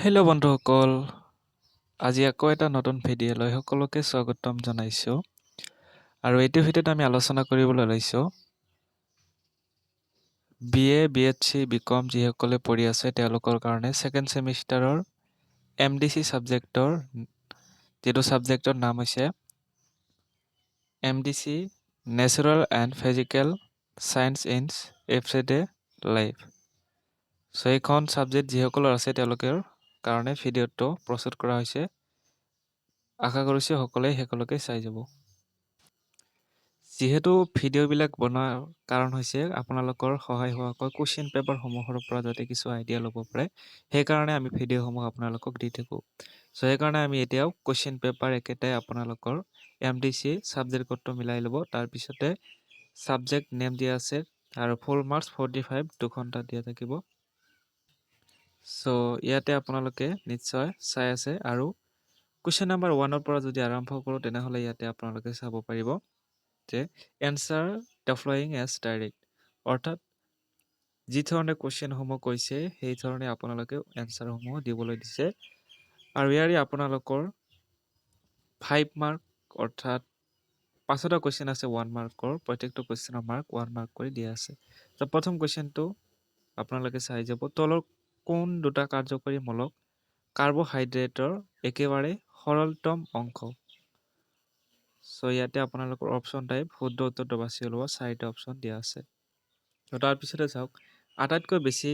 Hello' বন্ধুসকল, আজি আকৌ এটা নতুন ভিডিঅ'লৈ সকলোকে স্বাগতম জনাইছোঁ। আৰু এইটো ভিডিঅ'ত আমি আলোচনা কৰিবলৈ লৈছোঁ BA, BSc, BCom যিসকলে পঢ়ি আছে তেওঁলোকৰ কাৰণে ছেকেণ্ড ছেমিষ্টাৰৰ MDC ছাবজেক্টৰ যিটো ছাবজেক্টৰ নাম হৈছে MDC natural and physical science in everyday life. So' এইখন ছাবজেক্ট যিসকলৰ আছে তেওঁলোকৰ কাৰণে ভিডিঅ'টো প্ৰস্তুত কৰা হৈছে। আশা কৰিছোঁ সকলোকে চাই যাব। যিহেতু ভিডিঅ'বিলাক বনোৱাৰ কাৰণ হৈছে আপোনালোকৰ সহায় হোৱাকৈ কুৱেশ্যন পেপাৰসমূহৰ পৰা যাতে কিছু আইডিয়া ল'ব পাৰে, সেইকাৰণে আমি ভিডিঅ'সমূহ আপোনালোকক দি থাকোঁ। চ' সেইকাৰণে আমি এতিয়াও কুৱেশ্যন পেপাৰ একেটাই আপোনালোকৰ MDC ছাবজেক্ট কোডটো মিলাই ল'ব। তাৰপিছতে ছাবজেক্ট নেম দিয়া আছে আৰু ফুল মাৰ্কছ 45 2 দিয়া থাকিব। চ' ইয়াতে আপোনালোকে নিশ্চয় চাই আছে আৰু কুৱেশ্যন নম্বৰ 1 পৰা যদি আৰম্ভ কৰোঁ তেনেহ'লে ইয়াতে আপোনালোকে চাব পাৰিব যে ensure the flowing as direct, অৰ্থাৎ যি ধৰণে কুৱেশ্যনসমূহ কৈছে সেই ধৰণে আপোনালোকে এনচাৰসমূহ দিবলৈ দিছে। আৰু ইয়াৰে আপোনালোকৰ 5 মাৰ্ক অৰ্থাৎ 5টা কুৱেশ্যন আছে 1 মাৰ্কৰ, প্ৰত্যেকটো কুৱেশ্যনৰ মাৰ্ক 1 মাৰ্ক কৰি দিয়া আছে। তো প্ৰথম কুৱেশ্যনটো আপোনালোকে চাই যাব, তলৰ কোন দুটা কাৰ্যকৰী মূলক কাৰ্বহাইড্ৰেটৰ একেবাৰে সৰলতম অংশ। চ' ইয়াতে আপোনালোকৰ অপশ্যন টাইপ শুদ্ধ উত্তৰটো বাছি ওলোৱা 4টা অপশ্যন দিয়া আছে। তাৰপিছতে চাওক, আটাইতকৈ বেছি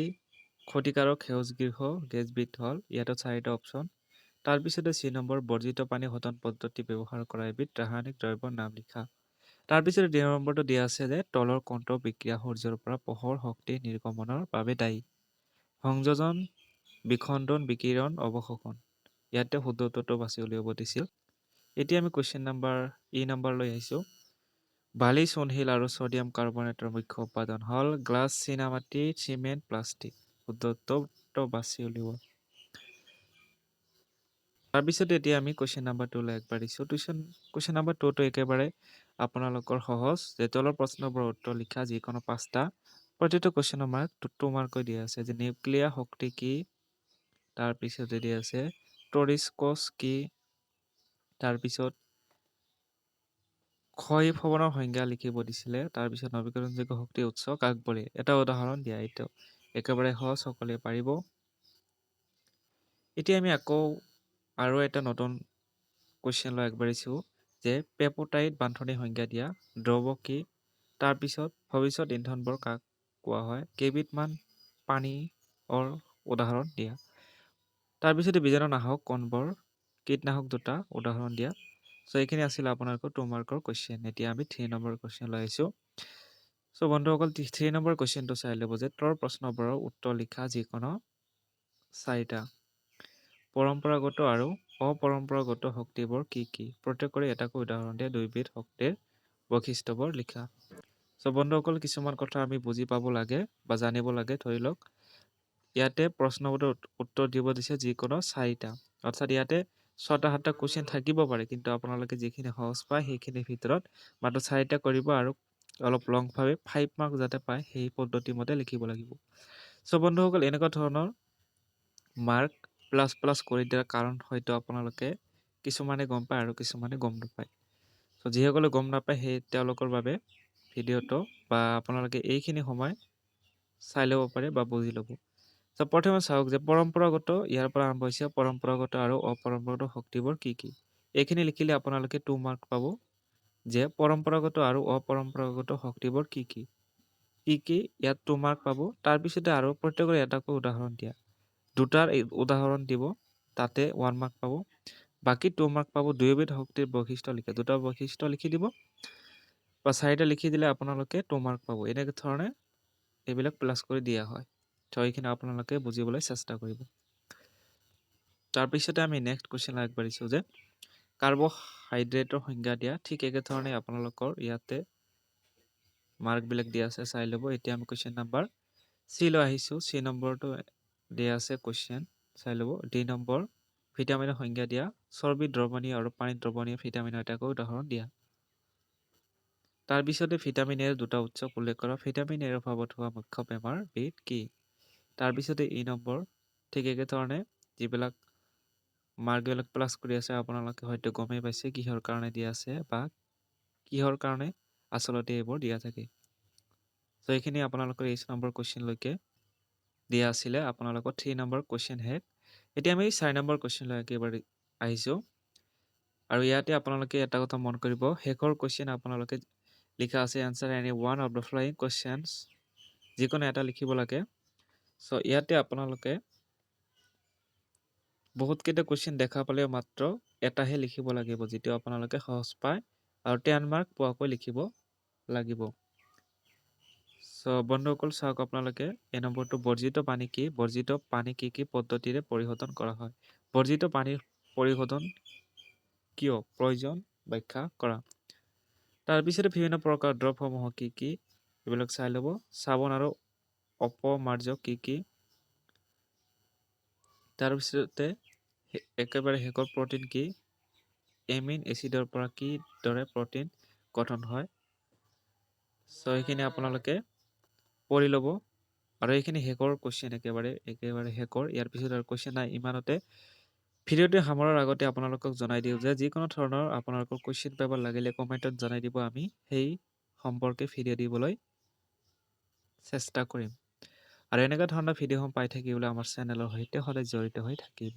ক্ষতিকাৰক সেউজগৃহ গেছবিধ হ'ল, ইয়াতে 4টা অপশ্যন। তাৰপিছতে C নম্বৰ বৰ্জিত পানী শোধন পদ্ধতি ব্যৱহাৰ কৰা এবিধ ৰাসায়নিক দ্ৰব্যৰ নাম লিখা। তাৰপিছতে D নম্বৰটো দিয়া আছে যে তলৰ কোনটো বিক্ৰিয়া সূৰ্যৰ পৰা পোহৰ শক্তি নিৰ্গমনৰ বাবে দায়ী। সংযোজন, বিখণ্ডন, বিকিৰণ, অৱশোষণ। ইয়াতে শুদ্ধ উত্তৰটো বাছি উলিয়াব দিছিল। এতিয়া আমি কুৱেশ্যন নম্বৰ E নম্বৰলৈ আহিছোঁ। বালি, চূণশিল আৰু ছডিয়াম কাৰ্বনেটৰ মুখ্য উপাদান হ'ল গ্লাছ, চীনামাটি, চিমেণ্ট, প্লাষ্টিক। শুদ্ধ উত্তৰটো বাছি উলিওৱা। তাৰপিছত এতিয়া আমি কুৱেশ্যন নম্বৰ 2লৈ আগবাঢ়িছোঁ। কুৱেশ্যন নম্বৰ 2টো একেবাৰে আপোনালোকৰ সহজ, যে তলৰ প্ৰশ্নবোৰৰ উত্তৰ লিখা যিকোনো 5টা, প্ৰতিটো কুৱেশ্যনৰ মাৰ্ক 2 মাৰ্ককৈ দিয়া আছে। যে নিউক্লিয়াৰ শক্তি কি, তাৰপিছতে দিয়া আছে টৰিস্কচ কি, তাৰপিছত ক্ষয় ভৱনৰ সংজ্ঞা লিখিব দিছিলে, তাৰপিছত নৱীকৰণযোগ্য শক্তি উৎস কাক বোলে, এটা উদাহৰণ দিয়া। এইটো একেবাৰে সহজ, সকলোৱে পাৰিব। এতিয়া আমি আকৌ আৰু এটা নতুন কুৱেশ্যনলৈ আগবাঢ়িছোঁ, যে পেপটাইট বান্ধনিৰ সংজ্ঞা দিয়া, দ্ৰৱ কি, তাৰপিছত ভৱিষ্যত ইন্ধনবোৰ কাক কোৱা হয়, কেইবিধমান পানীৰ উদাহৰণ দিয়া। তাৰপিছতে বীজাণুনাশক কোনবোৰ, কীটনাশক দুটা উদাহৰণ দিয়া। চ' এইখিনি আছিল আপোনালোকৰ 2 মাৰ্কৰ কুৱেশ্যন। এতিয়া আমি 3 নম্বৰ কুৱেশ্যনলৈ আহিছোঁ। চ' বন্ধুসকল 3 নম্বৰ কুৱেশ্যনটো চাই ল'ব, যে তলৰ প্ৰশ্নবোৰৰ উত্তৰ লিখা যিকোনো 4টা, পৰম্পৰাগত আৰু অপৰম্পৰাগত শক্তিবোৰ কি কি, প্ৰত্যেকৰে এটাকৈ উদাহৰণ দিয়া, 2বিধ শক্তিৰ বৈশিষ্ট্যবোৰ লিখা। চ' বন্ধুসকল কিছুমান কথা আমি বুজি পাব লাগে বা জানিব লাগে। ধৰি লওক ইয়াতে প্ৰশ্নবোৰৰ উত্তৰ দিব দিছে যিকোনো 4টা, অৰ্থাৎ ইয়াতে 6টা-7টা কুৱেশ্যন থাকিব পাৰে, কিন্তু আপোনালোকে যিখিনি সহজ পায় সেইখিনিৰ ভিতৰত মাত্ৰ 4টা কৰিব আৰু অলপ লংভাৱে 5 মাৰ্ক যাতে পায় সেই পদ্ধতি মতে লিখিব লাগিব। চ' বন্ধুসকল এনেকুৱা ধৰণৰ মাৰ্ক প্লাছ প্লাছ কৰি দিয়াৰ কাৰণ হয়তো আপোনালোকে কিছুমানে গম পায় আৰু কিছুমানে গম নাপায়। চ' যিসকলে গম নাপায় সেই তেওঁলোকৰ বাবে ভিডিঅ'টো বা আপোনালোকে এইখিনি সময় চাই ল'ব পাৰে বা বুজি ল'ব। চ' প্ৰথমে চাওক, যে পৰম্পৰাগত, ইয়াৰ পৰা আৰম্ভ হৈছে পৰম্পৰাগত আৰু অপৰম্পৰাগত শক্তিবোৰ কি কি। এইখিনি লিখিলে আপোনালোকে 2 মাৰ্ক পাব, যে পৰম্পৰাগত আৰু অপৰম্পৰাগত শক্তিবোৰ কি কি কি কি, ইয়াত 2 মাৰ্ক পাব। তাৰপিছতে আৰু প্ৰত্যেকৰে এটাকৈ উদাহৰণ দিয়া, 2টাৰ উদাহৰণ দিব, তাতে 1 মাৰ্ক পাব। বাকী 2 মাৰ্ক পাব 2বিধ শক্তিৰ বৈশিষ্ট্য লিখে, 2টা বৈশিষ্ট্য লিখি দিব, বা 4টা লিখি দিলে আপোনালোকে 2 মাৰ্ক পাব। এনেকে ধৰণে এইবিলাক প্লাছ কৰি দিয়া হয়। ত' এইখিনি আপোনালোকে বুজিবলৈ চেষ্টা কৰিব। তাৰপিছতে আমি নেক্সট কুৱেশ্যনলৈ আগবাঢ়িছোঁ, যে কাৰ্বহাইড্ৰেটৰ সংজ্ঞা দিয়া। ঠিক একেধৰণে আপোনালোকৰ ইয়াতে মাৰ্কবিলাক দিয়া আছে, চাই ল'ব। এতিয়া আমি কুৱেশ্যন নম্বৰ C লৈ আহিছোঁ। C নম্বৰটো দিয়া আছে কুৱেশ্যন, চাই ল'ব। D নম্বৰ ভিটামিনৰ সংজ্ঞা দিয়া, চৰ্বি দ্ৰৱণীয় আৰু পানীত দ্ৰৱণীয় ভিটামিনৰ এটাকৈ উদাহৰণ দিয়া। তাৰপিছতে ভিটামিন এৰ 2টা উৎস উল্লেখ কৰা, ভিটামিন এৰ অভাৱত হোৱা মুখ্য বেমাৰ বিধ কি। তাৰপিছতে E নম্বৰ ঠিক একেধৰণে যিবিলাক মাৰ্কবিলাক প্লাছ কৰি আছে আপোনালোকে হয়তো গমেই পাইছে কিহৰ কাৰণে দিয়া আছে বা কিহৰ কাৰণে আচলতে এইবোৰ দিয়া থাকে। চ' এইখিনি আপোনালোকৰ 8 নম্বৰ কুৱেশ্যনলৈকে দিয়া আছিলে। আপোনালোকৰ 3 নম্বৰ কুৱেশ্যন শেষ। এতিয়া আমি 4 নম্বৰ কুৱেশ্যনলৈ একেবাৰে আহিছোঁ। আৰু ইয়াতে আপোনালোকে এটা কথা মন কৰিব, শেষৰ কুৱেশ্যন আপোনালোকে লিখা আছে answer any one of the following questions, যিকোনো এটা লিখিব লাগে। চ' ইয়াতে আপোনালোকে বহুতকেইটা কুৱেশ্যন দেখা পালেও মাত্ৰ এটাহে লিখিব লাগিব, যিটো আপোনালোকে সহজ পায় আৰু 10 মাৰ্ক পোৱাকৈ লিখিব লাগিব। চ' বন্ধুসকল চাওক, আপোনালোকে এই নম্বৰটো বৰ্জিত পানী কি? বৰ্জিত পানী কি কি পদ্ধতিৰে পৰিশোধন কৰা হয়? বৰ্জিত পানীৰ পৰিশোধন কিয় প্ৰয়োজন ব্যাখ্যা কৰা। তাৰপিছতে বিভিন্ন প্ৰকাৰ দ্ৰৱসমূহ কি কি এইবিলাক চাই ল'ব। চাবোন আৰু অপমাৰ্জ কি কি। তাৰপিছতে একেবাৰে শেষৰ প্ৰটিন কি? এমিন এচিডৰ পৰা কিদৰে প্ৰটিন গঠন হয়। চ' এইখিনি আপোনালোকে পঢ়ি ল'ব। আৰু এইখিনি শেষৰ কুৱেশ্যন একেবাৰে শেষৰ। ইয়াৰ পিছত আৰু কুৱেশ্যন নাই ইমানতে। ভিডিঅ'টো সামৰাৰ আগতে আপোনালোকক জনাই দিওঁ যে যিকোনো ধৰণৰ আপোনালোকৰ কুৱেশ্যন পেপাৰ লাগিলে কমেণ্টত জনাই দিব, আমি সেই সম্পৰ্কে ভিডিঅ' দিবলৈ চেষ্টা কৰিম। আৰু এনেকুৱা ধৰণৰ ভিডিঅ'সমূহ পাই থাকিবলৈ আমাৰ চেনেলৰ সৈতে সদায় জড়িত হৈ থাকিব।